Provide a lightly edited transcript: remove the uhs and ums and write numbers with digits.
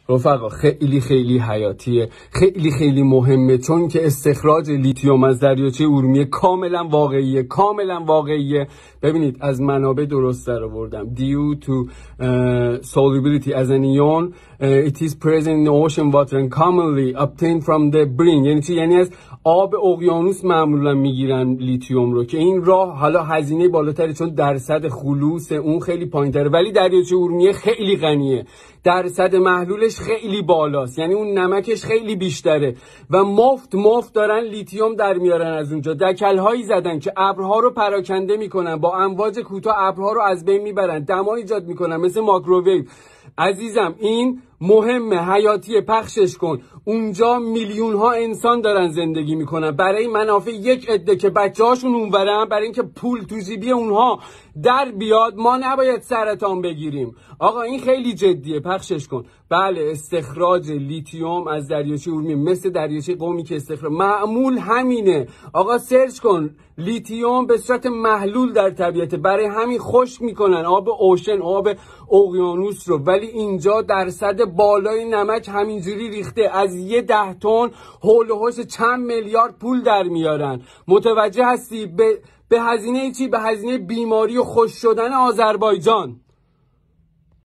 رفقا خیلی خیلی حیاتیه، خیلی خیلی مهمه، چون که استخراج لیتیوم از دریاچه ارومیه کاملا واقعیه. ببینید از منابع درست در آوردم. due to solubility as an ion it is present in the ocean water and commonly obtained from the brine. یعنی چی؟ یعنی از آب اقیانوس معمولا میگیرن لیتیوم رو، که این راه حالا هزینه بالاتری چون درصد خلوص اون خیلی پایین‌تره، ولی دریاچه ارومیه خیلی غنیه، درصد محلولش خیلی بالاست، یعنی اون نمکش خیلی بیشتره و مفت دارن لیتیوم در میارن از اونجا. دکل‌هایی زدن که ابرها رو پراکنده میکنن، با امواج کوتاه ابرها رو از بین میبرن، دما ایجاد میکنن مثل ماکروویو. عزیزم این مهمه، حیاتیه، پخشش کن. اونجا میلیون ها انسان دارن زندگی میکنن برای منافع یک عده که بچه‌هاشون اونورن، برای اینکه پول تو جیبی اونها در بیاد. ما نباید سرطان بگیریم. آقا این خیلی جدیه، پخشش کن. بله استخراج لیتیوم از دریاچه ارومیه مثل دریاچه قمی که استخراج معمول همینه. آقا سرچ کن، لیتیوم به صورت محلول در طبیعت، برای همین خشک میکنن آب اوشن، آب اقیانوس رو، ولی اینجا درصد بالای نمک همینجوری ریخته، از یه 10 تن هول و هوش چند میلیارد پول در میارن. متوجه هستی؟ به هزینه چی؟ به هزینه بیماری و خشک شدن آذربایجان.